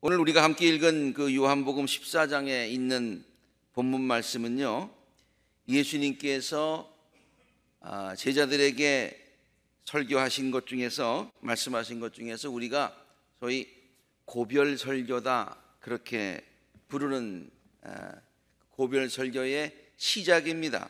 오늘 우리가 함께 읽은 그 요한복음 14장에 있는 본문 말씀은요, 예수님께서 제자들에게 설교하신 것 중에서, 말씀하신 것 중에서 우리가 소위 고별 설교다 그렇게 부르는 고별 설교의 시작입니다.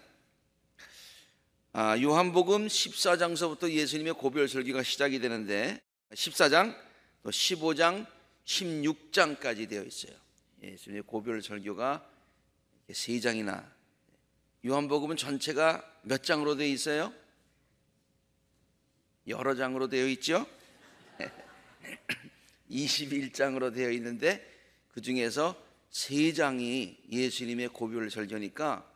요한복음 14장서부터 예수님의 고별 설교가 시작이 되는데 14장, 또 15장, 16장까지 되어 있어요. 예수님의 고별 설교가 3장이나, 요한복음은 전체가 몇 장으로 되어 있어요? 여러 장으로 되어 있죠. 21장으로 되어 있는데 그 중에서 3장이 예수님의 고별 설교니까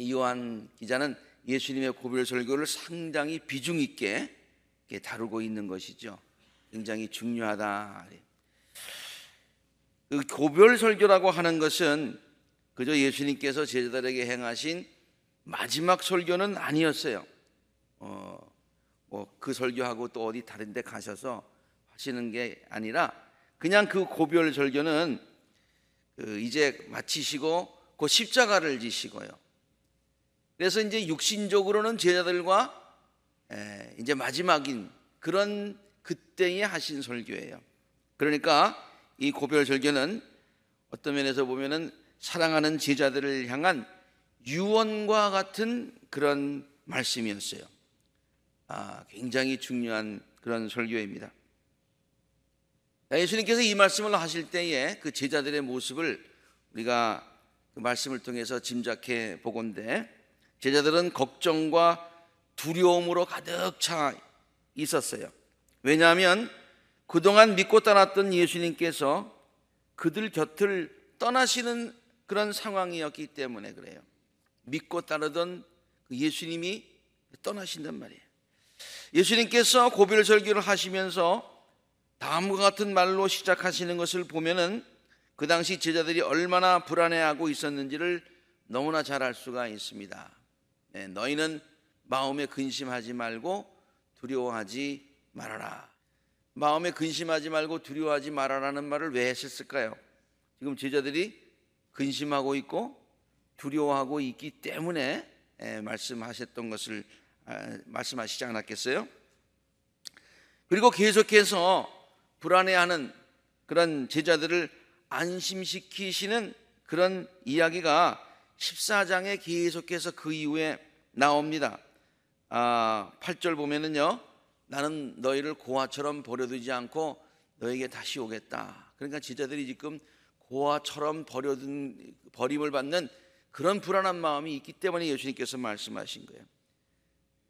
요한 기자는 예수님의 고별 설교를 상당히 비중 있게 다루고 있는 것이죠. 굉장히 중요하다. 그 고별 설교라고 하는 것은 그저 예수님께서 제자들에게 행하신 마지막 설교는 아니었어요. 그 설교하고 또 어디 다른 데 가셔서 하시는 게 아니라 그냥 그 고별 설교는 이제 마치시고 그 십자가를 지시고요. 그래서 이제 육신적으로는 제자들과 이제 마지막인 그런 그때에 하신 설교예요. 그러니까 이 고별 설교는 어떤 면에서 보면은 사랑하는 제자들을 향한 유언과 같은 그런 말씀이었어요. 굉장히 중요한 그런 설교입니다. 예수님께서 이 말씀을 하실 때에 그 제자들의 모습을 우리가 그 말씀을 통해서 짐작해 보건대, 제자들은 걱정과 두려움으로 가득 차 있었어요. 왜냐하면 그동안 믿고 따랐던 예수님께서 그들 곁을 떠나시는 그런 상황이었기 때문에 그래요. 믿고 따르던 예수님이 떠나신단 말이에요. 예수님께서 고별 설교를 하시면서 다음과 같은 말로 시작하시는 것을 보면은 그 당시 제자들이 얼마나 불안해하고 있었는지를 너무나 잘 알 수가 있습니다. 너희는 마음에 근심하지 말고 두려워하지 말아라. 마음에 근심하지 말고 두려워하지 말아라는 말을 왜 했을까요? 지금 제자들이 근심하고 있고 두려워하고 있기 때문에 말씀하셨던 것을 말씀하시지 않았겠어요? 그리고 계속해서 불안해하는 그런 제자들을 안심시키시는 그런 이야기가 14장에 계속해서 그 이후에 나옵니다. 8절 보면은요, 나는 너희를 고아처럼 버려두지 않고 너에게 다시 오겠다. 그러니까 제자들이 지금 고아처럼 버림을 받는 그런 불안한 마음이 있기 때문에 예수님께서 말씀하신 거예요.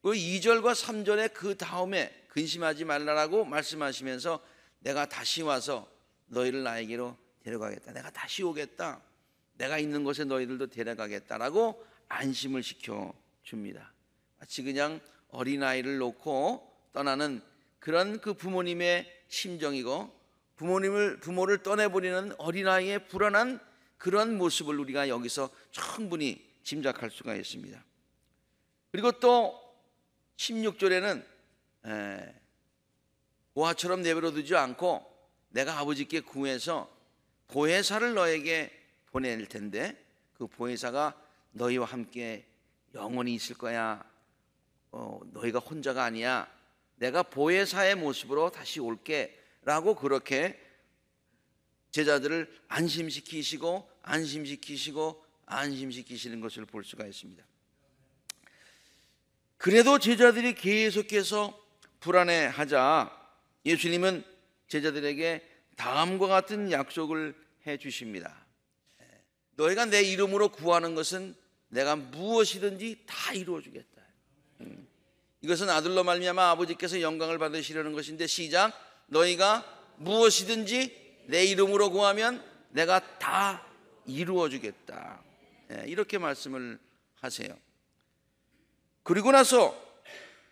그 2절과 3절에 그 다음에 근심하지 말라라고 말씀하시면서 내가 다시 와서 너희를 나에게로 데려가겠다. 내가 다시 오겠다. 내가 있는 곳에 너희들도 데려가겠다라고 안심을 시켜줍니다. 마치 그냥 어린아이를 놓고 떠나는 그런 그 부모님의 심정이고, 부모를 떠내버리는 어린아이의 불안한 그런 모습을 우리가 여기서 충분히 짐작할 수가 있습니다. 그리고 또 16절에는 고아처럼 내버려두지 않고 내가 아버지께 구해서 보혜사를 너에게 보낼 텐데 그 보혜사가 너희와 함께 영원히 있을 거야. 너희가 혼자가 아니야. 내가 보혜사의 모습으로 다시 올게 라고 그렇게 제자들을 안심시키시고 안심시키시는 것을 볼 수가 있습니다. 그래도 제자들이 계속해서 불안해하자 예수님은 제자들에게 다음과 같은 약속을 해 주십니다. 너희가 내 이름으로 구하는 것은 내가 무엇이든지 다 이루어 주겠다. 이것은 아들로 말미암아 아버지께서 영광을 받으시려는 것인데, 시작. 너희가 무엇이든지 내 이름으로 구하면 내가 다 이루어 주겠다. 이렇게 말씀을 하세요. 그리고 나서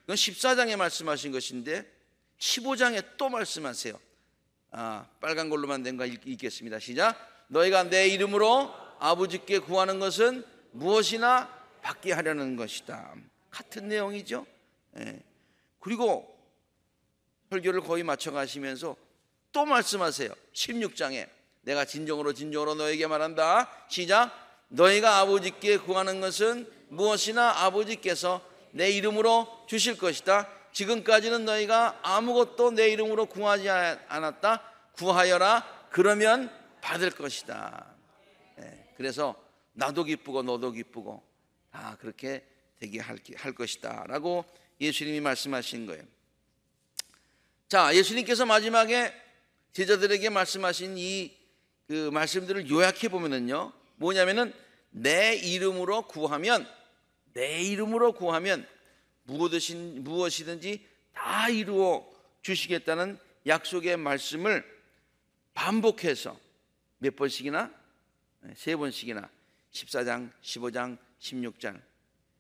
이건 14장에 말씀하신 것인데 15장에 또 말씀하세요. 빨간 걸로만 된 거 읽겠습니다. 시작. 너희가 내 이름으로 아버지께 구하는 것은 무엇이나 받게 하려는 것이다. 같은 내용이죠. 그리고 설교를 거의 마쳐 가시면서 또 말씀하세요. 16장에 내가 진정으로 진정으로 너에게 말한다. 시작. 너희가 아버지께 구하는 것은 무엇이나 아버지께서 내 이름으로 주실 것이다. 지금까지는 너희가 아무것도 내 이름으로 구하지 않았다. 구하여라. 그러면 받을 것이다. 그래서 나도 기쁘고 너도 기쁘고 다 그렇게 되게 할 것이다 라고 예수님이 말씀하신 거예요. 자, 예수님께서 마지막에 제자들에게 말씀하신 그 말씀들을 요약해 보면은요, 뭐냐면은 내 이름으로 구하면 무엇이든지 다 이루어 주시겠다는 약속의 말씀을 반복해서 몇 번씩이나? 3번씩이나 14장, 15장, 16장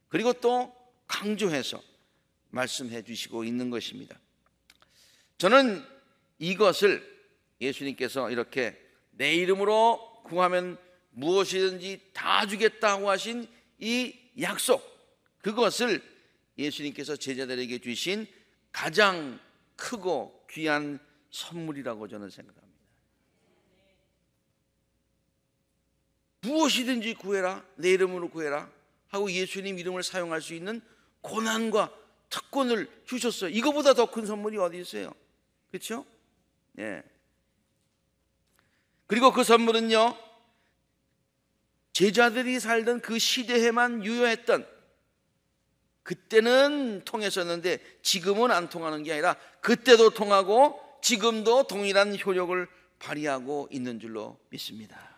그리고 또 강조해서 말씀해 주시고 있는 것입니다. 저는 이것을 예수님께서 이렇게 내 이름으로 구하면 무엇이든지 다 주겠다고 하신 이 약속, 그것을 예수님께서 제자들에게 주신 가장 크고 귀한 선물이라고 저는 생각합니다. 무엇이든지 구해라, 내 이름으로 구해라 하고 예수님 이름을 사용할 수 있는 고난과 특권을 주셨어요. 이거보다 더 큰 선물이 어디 있어요? 그렇죠? 예. 그리고 그 선물은요, 제자들이 살던 그 시대에만 유효했던, 그때는 통했었는데 지금은 안 통하는 게 아니라 그때도 통하고 지금도 동일한 효력을 발휘하고 있는 줄로 믿습니다.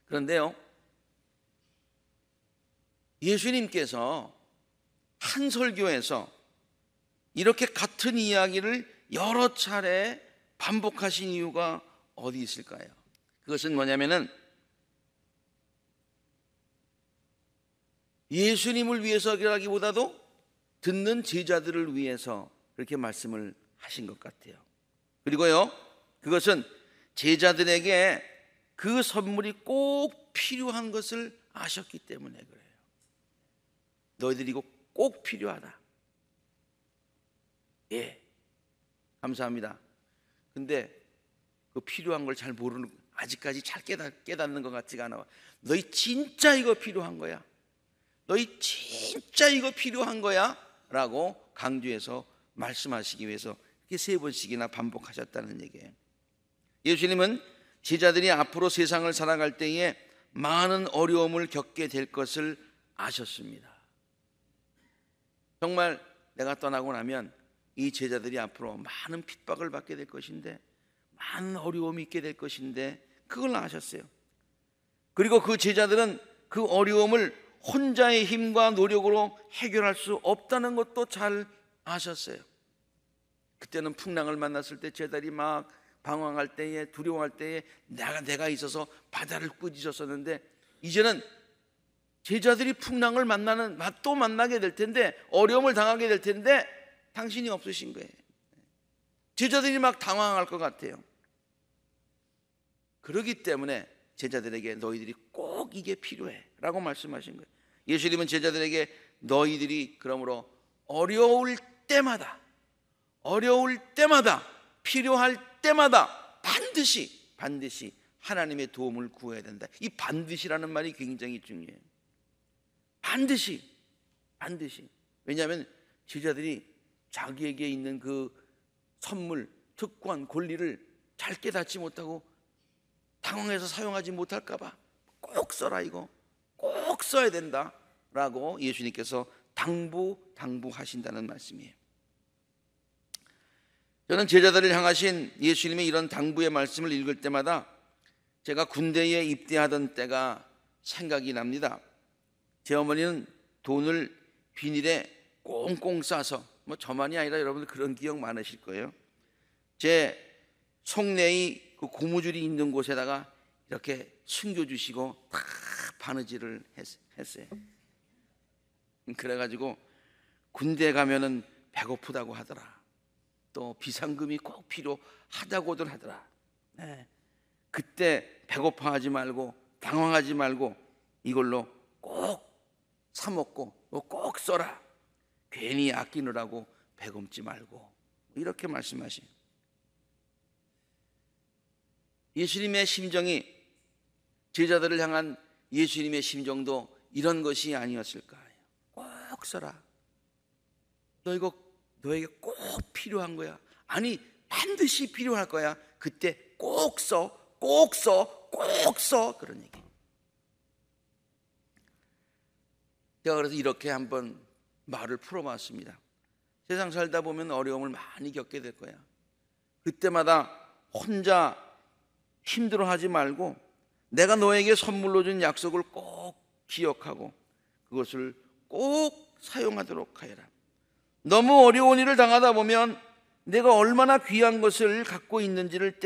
그런데요, 예수님께서 한 설교에서 이렇게 같은 이야기를 여러 차례 반복하신 이유가 어디 있을까요? 그것은 뭐냐면은 예수님을 위해서라기보다도 듣는 제자들을 위해서 그렇게 말씀을 하신 것 같아요. 그리고요, 그것은 제자들에게 그 선물이 꼭 필요한 것을 아셨기 때문에 그래요. 너희들이 이거 꼭 필요하다. 예, 감사합니다. 근데 그 필요한 걸 잘 모르는, 아직까지 잘 깨닫는 것 같지가 않아. 너희 진짜 이거 필요한 거야? 너희 진짜 이거 필요한 거야? 라고 강조해서 말씀하시기 위해서 이렇게 3번씩이나 반복하셨다는 얘기예요. 예수님은 제자들이 앞으로 세상을 살아갈 때에 많은 어려움을 겪게 될 것을 아셨습니다. 정말 내가 떠나고 나면 이 제자들이 앞으로 많은 핍박을 받게 될 것인데, 많은 어려움이 있게 될 것인데, 그걸 아셨어요. 그리고 그 제자들은 그 어려움을 혼자의 힘과 노력으로 해결할 수 없다는 것도 잘 아셨어요. 그때는 풍랑을 만났을 때 제자들이 막 방황할 때에, 두려워할 때에 내가 있어서 바다를 꾸짖었었는데, 이제는 제자들이 풍랑을 또 만나게 될 텐데, 어려움을 당하게 될 텐데 당신이 없으신 거예요. 제자들이 막 당황할 것 같아요. 그렇기 때문에 제자들에게 너희들이 꼭 이게 필요해 라고 말씀하신 거예요. 예수님은 제자들에게 너희들이 그러므로 어려울 때마다 필요할 때마다 반드시 하나님의 도움을 구해야 된다. 이 반드시라는 말이 굉장히 중요해요. 반드시. 왜냐하면 제자들이 자기에게 있는 그 선물, 특권, 권리를 잘 깨닫지 못하고 당황해서 사용하지 못할까 봐 꼭 써라, 이거 꼭 써야 된다 라고 예수님께서 당부하신다는 말씀이에요. 저는 제자들을 향하신 예수님의 이런 당부의 말씀을 읽을 때마다 제가 군대에 입대하던 때가 생각이 납니다. 제 어머니는 돈을 비닐에 꽁꽁 싸서, 저만이 아니라 여러분들 그런 기억 많으실 거예요. 제 속내의 그 고무줄이 있는 곳에다가 이렇게 숨겨주시고 다 바느질을 했어요. 그래가지고 군대 가면은 배고프다고 하더라. 또 비상금이 꼭 필요하다고들 하더라. 그때 배고파하지 말고 당황하지 말고 이걸로 꼭 사 먹고 꼭 써라. 괜히 아끼느라고 배굶지 말고, 이렇게 말씀하시요. 예수님의 심정이, 제자들을 향한 예수님의 심정도 이런 것이 아니었을까. 꼭 써라. 너 이거 너에게 꼭 필요한 거야. 아니, 반드시 필요할 거야. 그때 꼭 써, 꼭 써, 꼭 써. 그런 얘기. 제가 그래서 이렇게 한번 말을 풀어봤습니다. 세상 살다 보면 어려움을 많이 겪게 될 거야. 그때마다 혼자 힘들어하지 말고 내가 너에게 선물로 준 약속을 꼭 기억하고 그것을 꼭 사용하도록 하여라. 너무 어려운 일을 당하다 보면 내가 얼마나 귀한 것을 갖고 있는지를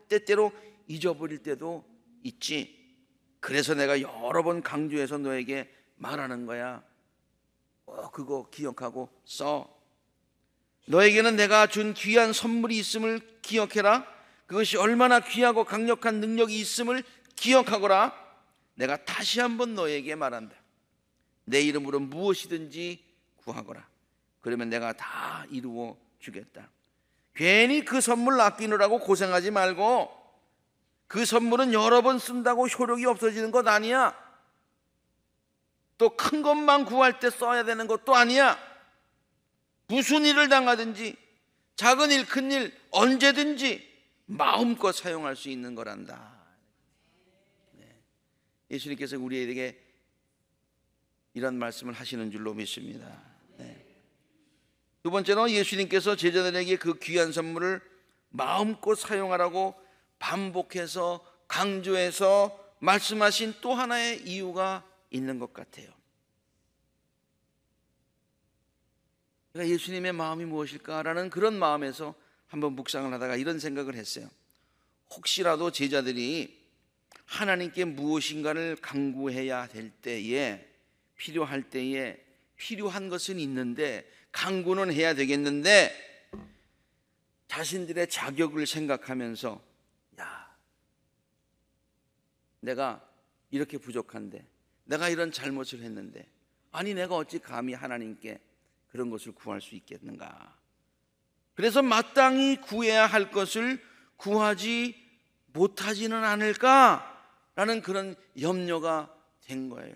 때때로 잊어버릴 때도 있지. 그래서 내가 여러 번 강조해서 너에게 말하는 거야. 그거 기억하고 써. 너에게는 내가 준 귀한 선물이 있음을 기억해라. 그것이 얼마나 귀하고 강력한 능력이 있음을 기억하거라. 내가 다시 한번 너에게 말한다. 내 이름으로 무엇이든지 구하거라. 그러면 내가 다 이루어 주겠다. 괜히 그 선물 아끼느라고 고생하지 말고, 그 선물은 여러 번 쓴다고 효력이 없어지는 것 아니야. 또 큰 것만 구할 때 써야 되는 것도 아니야. 무슨 일을 당하든지 작은 일, 큰 일 언제든지 마음껏 사용할 수 있는 거란다. 예수님께서 우리에게 이런 말씀을 하시는 줄로 믿습니다. 두 번째로 예수님께서 제자들에게 그 귀한 선물을 마음껏 사용하라고 반복해서 강조해서 말씀하신 또 하나의 이유가 있는 것 같아요. 그러니까 예수님의 마음이 무엇일까라는 그런 마음에서 한번 묵상을 하다가 이런 생각을 했어요. 혹시라도 제자들이 하나님께 무엇인가를 간구해야 될 때에, 필요할 때에 필요한 것은 있는데 간구는 해야 되겠는데 자신들의 자격을 생각하면서, 야, 내가 이렇게 부족한데, 내가 이런 잘못을 했는데, 아니 내가 어찌 감히 하나님께 그런 것을 구할 수 있겠는가. 그래서 마땅히 구해야 할 것을 구하지 못하지는 않을까라는 그런 염려가 된 거예요.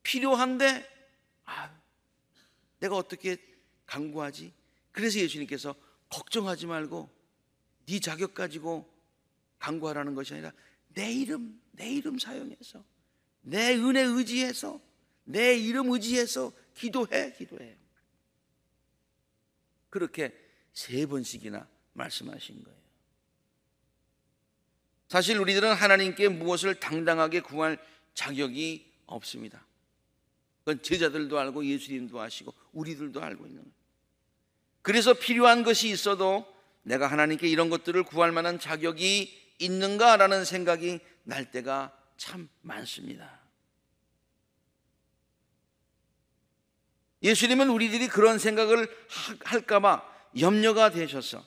필요한데 내가 어떻게 간구하지? 그래서 예수님께서 걱정하지 말고 네 자격 가지고 간구하라는 것이 아니라 내 이름 사용해서, 내 은혜 의지해서, 내 이름 의지해서 기도해. 그렇게 3번씩이나 말씀하신 거예요. 사실 우리들은 하나님께 무엇을 당당하게 구할 자격이 없습니다. 그건 제자들도 알고 예수님도 아시고 우리들도 알고 있는 거예요. 그래서 필요한 것이 있어도 내가 하나님께 이런 것들을 구할 만한 자격이 있는가라는 생각이 날 때가 참 많습니다. 예수님은 우리들이 그런 생각을 할까봐 염려가 되셔서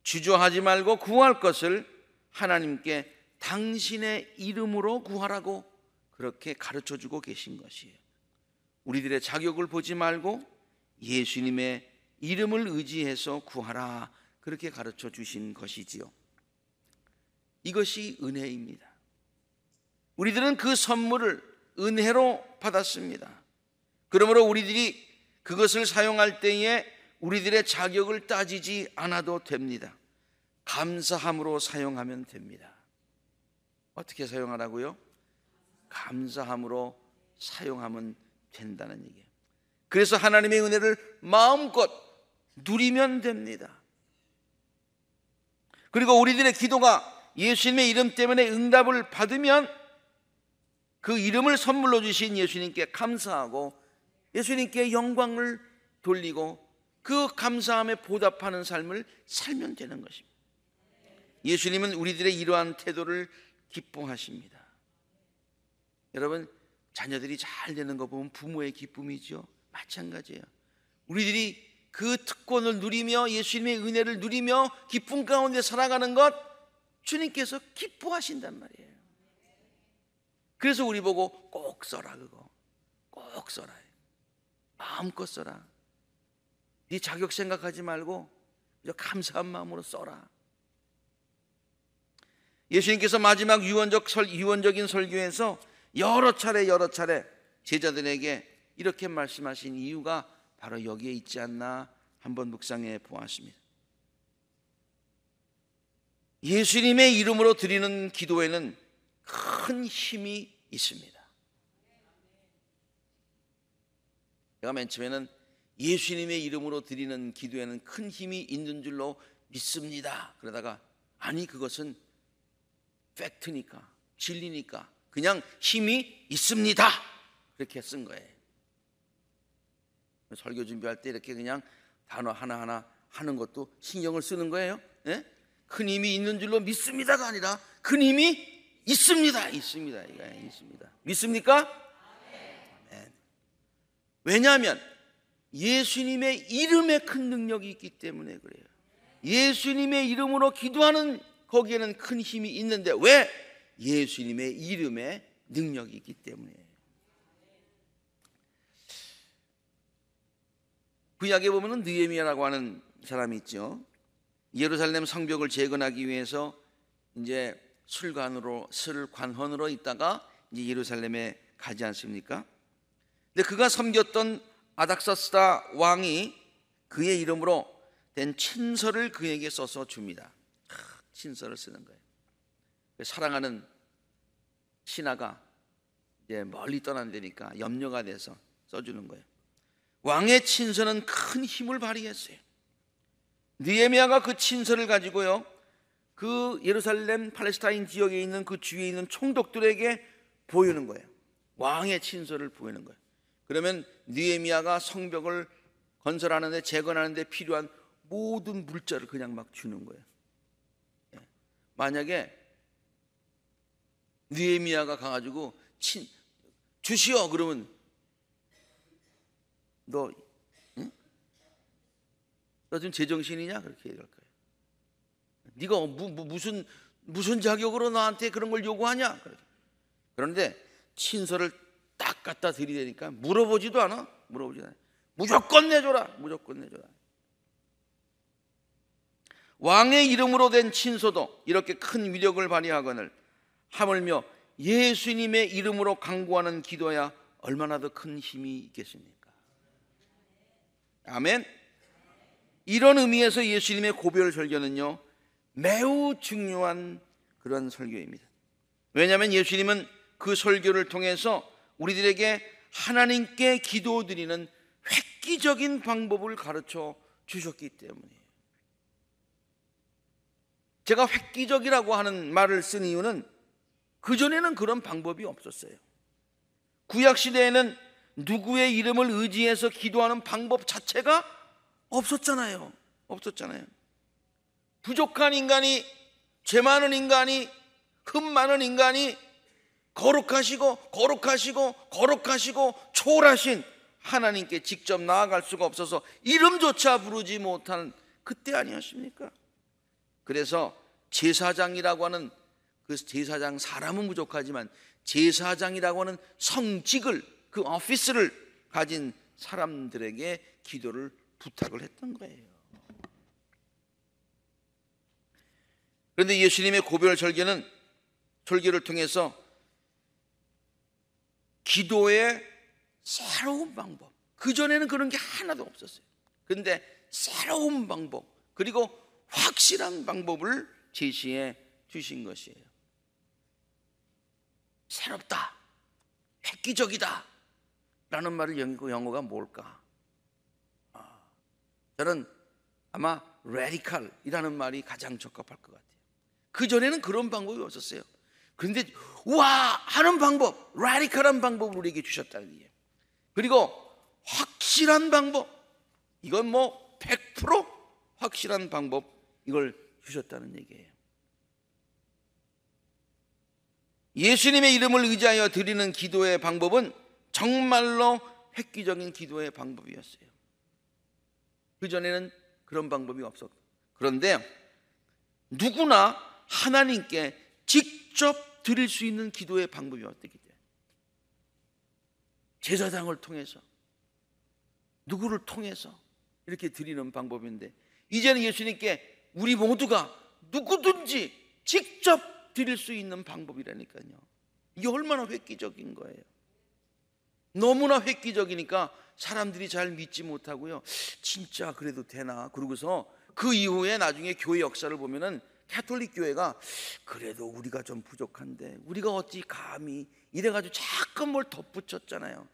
주저하지 말고 구할 것을 하나님께 당신의 이름으로 구하라고 그렇게 가르쳐주고 계신 것이에요. 우리들의 자격을 보지 말고 예수님의 이름을 의지해서 구하라, 그렇게 가르쳐 주신 것이지요. 이것이 은혜입니다. 우리들은 그 선물을 은혜로 받았습니다. 그러므로 우리들이 그것을 사용할 때에 우리들의 자격을 따지지 않아도 됩니다. 감사함으로 사용하면 됩니다. 어떻게 사용하라고요? 감사함으로 사용하면 된다는 얘기예요. 그래서 하나님의 은혜를 마음껏 누리면 됩니다. 그리고 우리들의 기도가 예수님의 이름 때문에 응답을 받으면 그 이름을 선물로 주신 예수님께 감사하고 예수님께 영광을 돌리고 그 감사함에 보답하는 삶을 살면 되는 것입니다. 예수님은 우리들의 이러한 태도를 기뻐하십니다. 여러분, 자녀들이 잘 되는 거 보면 부모의 기쁨이죠. 마찬가지예요. 우리들이 그 특권을 누리며 예수님의 은혜를 누리며 기쁨 가운데 살아가는 것 주님께서 기뻐하신단 말이에요. 그래서 우리 보고 꼭 써라, 그거 꼭 써라, 마음껏 써라. 네 자격 생각하지 말고 감사한 마음으로 써라. 예수님께서 마지막 유언적인 설교에서 여러 차례 제자들에게 이렇게 말씀하신 이유가 바로 여기에 있지 않나 한번 묵상해 보았습니다. 예수님의 이름으로 드리는 기도에는 큰 힘이 있습니다. 제가 맨 처음에는 예수님의 이름으로 드리는 기도에는 큰 힘이 있는 줄로 믿습니다. 그러다가 아니, 그것은 팩트니까, 진리니까 그냥 힘이 있습니다, 그렇게 쓴 거예요. 설교 준비할 때 이렇게 그냥 단어 하나하나 하는 것도 신경을 쓰는 거예요. 예? 큰 힘이 있는 줄로 믿습니다가 아니라 큰 힘이 있습니다. 있습니다. 믿습니까? 네. 왜냐하면 예수님의 이름에 큰 능력이 있기 때문에 그래요. 예수님의 이름으로 기도하는 거기에는 큰 힘이 있는데 왜? 예수님의 이름에 능력이 있기 때문에. 구약에 보면은 느헤미야라고 하는 사람이 있죠. 예루살렘 성벽을 재건하기 위해서 이제 술관원으로 있다가 이제 예루살렘에 가지 않습니까? 근데 그가 섬겼던 아닥사스다 왕이 그의 이름으로 된 친서를 그에게 써서 줍니다. 친서를 쓰는 거예요. 사랑하는 신하가 이제 멀리 떠난다니까 염려가 돼서 써주는 거예요. 왕의 친서는 큰 힘을 발휘했어요. 느헤미야가 그 친서를 가지고요, 그 예루살렘 팔레스타인 지역에 있는 그 주위에 있는 총독들에게 보이는 거예요. 왕의 친서를 보이는 거예요. 그러면 느헤미야가 성벽을 건설하는데, 재건하는데 필요한 모든 물자를 그냥 막 주는 거예요. 만약에 느헤미야가 가가지고 주시오 그러면 너 지금 제정신이냐? 그렇게 얘기할 거예요. 네가 무슨 자격으로 나한테 그런 걸 요구하냐? 그런데 친서를 딱 갖다 드리려니까 물어보지도 않아. 무조건 내줘라. 왕의 이름으로 된 친서도 이렇게 큰 위력을 발휘하거늘 하물며 예수님의 이름으로 간구하는 기도야 얼마나 더 큰 힘이 있겠습니까? 아멘. 이런 의미에서 예수님의 고별 설교는요, 매우 중요한 그런 설교입니다. 왜냐하면 예수님은 그 설교를 통해서 우리들에게 하나님께 기도드리는 획기적인 방법을 가르쳐 주셨기 때문이에요. 제가 획기적이라고 하는 말을 쓴 이유는 그전에는 그런 방법이 없었어요. 구약시대에는 누구의 이름을 의지해서 기도하는 방법 자체가 없었잖아요. 부족한 인간이, 죄 많은 인간이, 흠 많은 인간이 거룩하시고 초월하신 하나님께 직접 나아갈 수가 없어서 이름조차 부르지 못하는 그때 아니었습니까? 그래서 제사장이라고 하는 그 제사장, 사람은 부족하지만 제사장이라고 하는 성직을, 그 오피스를 가진 사람들에게 기도를 부탁을 했던 거예요. 그런데 예수님의 고별 설교를 통해서 기도의 새로운 방법, 그전에는 그런 게 하나도 없었어요. 그런데 새로운 방법, 그리고 확실한 방법을 제시해 주신 것이에요. 새롭다, 획기적이다 라는 말을 영어가 뭘까? 저는 아마 radical이라는 말이 가장 적합할 것 같아요. 그전에는 그런 방법이 없었어요. 그런데 와 하는 방법, radical한 방법을 우리에게 주셨다는 얘기예요. 그리고 확실한 방법, 이건 뭐 100% 확실한 방법, 이걸 주셨다는 얘기예요. 예수님의 이름을 의지하여 드리는 기도의 방법은 정말로 획기적인 기도의 방법이었어요. 그전에는 그런 방법이 없었고, 그런데 누구나 하나님께 직접 드릴 수 있는 기도의 방법이 어떻게 돼요? 제사장을 통해서, 누구를 통해서 이렇게 드리는 방법인데, 이제는 예수님께 우리 모두가 누구든지 직접 드릴 수 있는 방법이라니까요. 이게 얼마나 획기적인 거예요. 너무나 획기적이니까 사람들이 잘 믿지 못하고요, 진짜 그래도 되나? 그러고서 그 이후에 나중에 교회 역사를 보면은 가톨릭 교회가 그래도 우리가 좀 부족한데 우리가 어찌 감히 이래가지고 자꾸 뭘 덧붙였잖아요.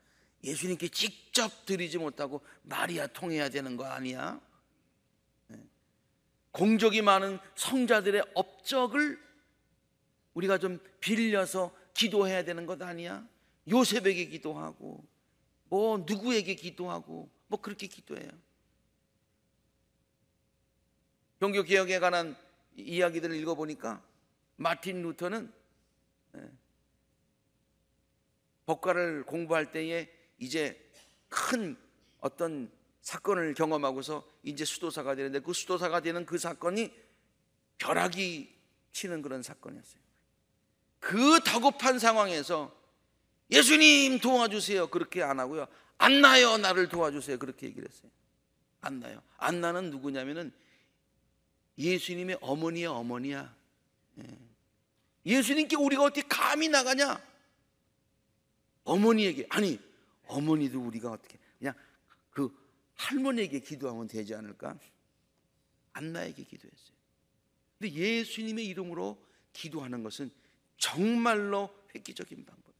예수님께 직접 드리지 못하고 말이야 통해야 되는 거 아니야? 공적이 많은 성자들의 업적을 우리가 좀 빌려서 기도해야 되는 것 아니야? 요셉에게 기도하고 뭐 누구에게 기도하고 뭐 그렇게 기도해요. 종교개혁에 관한 이야기들을 읽어보니까 마틴 루터는 법과를 공부할 때에 이제 큰 어떤 사건을 경험하고서 이제 수도사가 되는데, 그 수도사가 되는 그 사건이 벼락이 치는 그런 사건이었어요. 그 다급한 상황에서 예수님 도와주세요 그렇게 안 하고요, 안나요 나를 도와주세요 그렇게 얘기를 했어요. 안나요. 안나는 누구냐면은 예수님의 어머니의 어머니야. 예수님께 우리가 어떻게 감히 나가냐? 어머니에게, 아니 어머니도 우리가 어떻게 그냥 그 할머니에게 기도하면 되지 않을까? 안나에게 기도했어요. 근데 예수님의 이름으로 기도하는 것은 정말로 획기적인 방법이에요.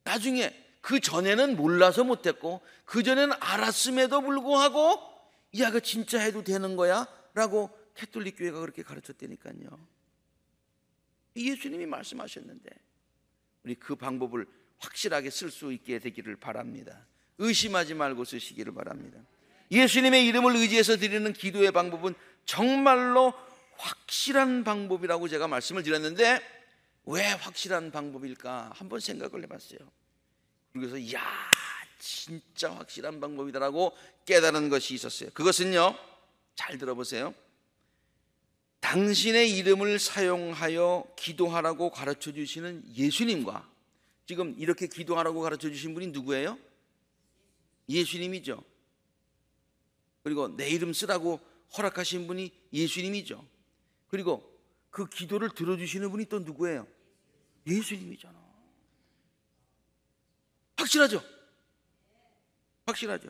나중에 그 전에는 몰라서 못했고 그 전에는 알았음에도 불구하고 야, 그 진짜 해도 되는 거야? 라고 가톨릭 교회가 그렇게 가르쳤다니까요. 예수님이 말씀하셨는데 우리 그 방법을 확실하게 쓸 수 있게 되기를 바랍니다. 의심하지 말고 쓰시기를 바랍니다. 예수님의 이름을 의지해서 드리는 기도의 방법은 정말로 확실한 방법이라고 제가 말씀을 드렸는데, 왜 확실한 방법일까 한번 생각을 해봤어요. 그래서 야, 진짜 확실한 방법이다라고 깨달은 것이 있었어요. 그것은요, 잘 들어보세요. 당신의 이름을 사용하여 기도하라고 가르쳐 주시는 예수님과, 지금 이렇게 기도하라고 가르쳐 주신 분이 누구예요? 예수님이죠. 그리고 내 이름 쓰라고 허락하신 분이 예수님이죠. 그리고 그 기도를 들어주시는 분이 또 누구예요? 예수님이잖아. 확실하죠? 확실하죠.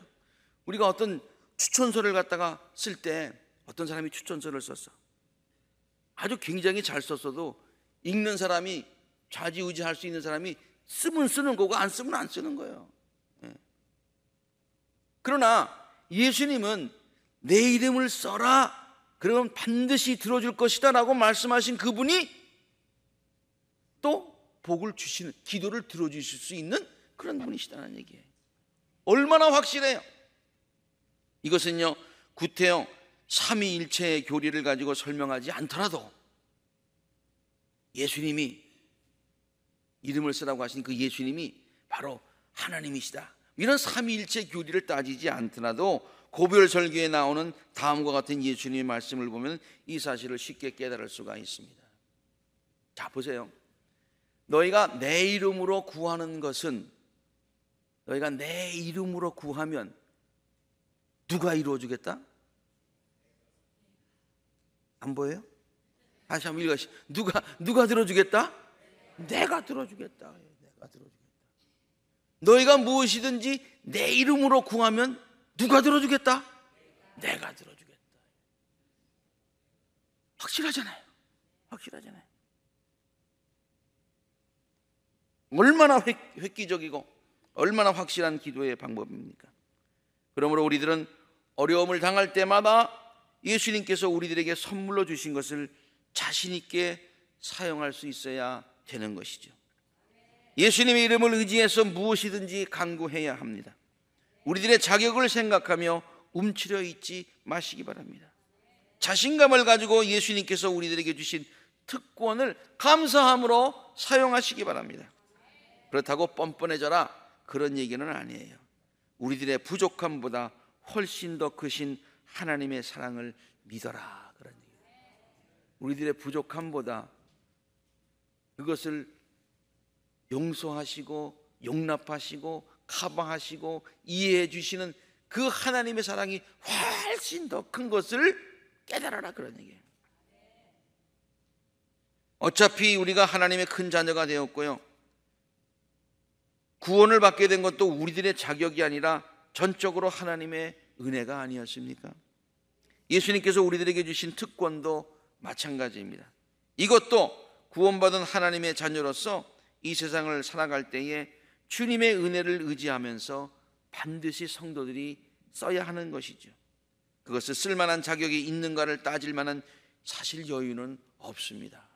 우리가 어떤 추천서를 갖다가 쓸 때 어떤 사람이 추천서를 썼어. 아주 굉장히 잘 썼어도 읽는 사람이, 좌지우지할 수 있는 사람이 쓰면 쓰는 거고 안 쓰면 안 쓰는 거예요. 그러나 예수님은 내 이름을 써라, 그러면 반드시 들어줄 것이다 라고 말씀하신 그분이 또 복을 주시는, 기도를 들어주실 수 있는 그런 분이시다는 얘기예요. 얼마나 확실해요. 이것은요, 구태여 삼위일체의 교리를 가지고 설명하지 않더라도 예수님이 이름을 쓰라고 하신 그 예수님이 바로 하나님이시다, 이런 삼위일체 교리를 따지지 않더라도 고별설교에 나오는 다음과 같은 예수님의 말씀을 보면 이 사실을 쉽게 깨달을 수가 있습니다. 자, 보세요. 너희가 내 이름으로 구하는 것은, 너희가 내 이름으로 구하면 누가 이루어주겠다? 안 보여요? 다시 한번 읽으시. 누가 들어주겠다? 내가 들어주겠다. 내가 들어주겠다. 너희가 무엇이든지 내 이름으로 구하면 누가 들어주겠다? 내가 들어주겠다. 확실하잖아요. 확실하잖아요. 얼마나 획기적이고 얼마나 확실한 기도의 방법입니까? 그러므로 우리들은 어려움을 당할 때마다 예수님께서 우리들에게 선물로 주신 것을 자신 있게 사용할 수 있어야 되는 것이죠. 예수님의 이름을 의지해서 무엇이든지 간구해야 합니다. 우리들의 자격을 생각하며 움츠려 있지 마시기 바랍니다. 자신감을 가지고 예수님께서 우리들에게 주신 특권을 감사함으로 사용하시기 바랍니다. 그렇다고 뻔뻔해져라, 그런 얘기는 아니에요. 우리들의 부족함보다 훨씬 더 크신 하나님의 사랑을 믿어라, 그런 얘기예요. 우리들의 부족함보다 그것을 용서하시고 용납하시고 커버하시고 이해해 주시는 그 하나님의 사랑이 훨씬 더 큰 것을 깨달아라, 그런 얘기예요. 어차피 우리가 하나님의 큰 자녀가 되었고요, 구원을 받게 된 것도 우리들의 자격이 아니라 전적으로 하나님의 은혜가 아니었습니까? 예수님께서 우리들에게 주신 특권도 마찬가지입니다. 이것도 구원받은 하나님의 자녀로서 이 세상을 살아갈 때에 주님의 은혜를 의지하면서 반드시 성도들이 써야 하는 것이죠. 그것을 쓸만한 자격이 있는가를 따질 만한 사실 여유는 없습니다.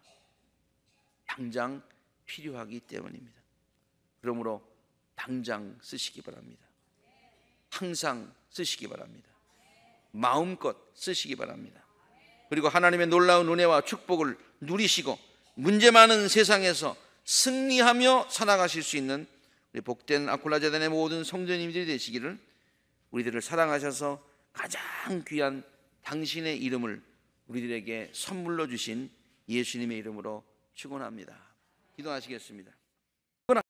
당장 필요하기 때문입니다. 그러므로 당장 쓰시기 바랍니다. 항상 쓰시기 바랍니다. 마음껏 쓰시기 바랍니다. 그리고 하나님의 놀라운 은혜와 축복을 누리시고 문제 많은 세상에서 승리하며 살아가실 수 있는 우리 복된 아굴라 재단의 모든 성도님들이 되시기를, 우리들을 사랑하셔서 가장 귀한 당신의 이름을 우리들에게 선물로 주신 예수님의 이름으로 축원합니다. 기도하시겠습니다.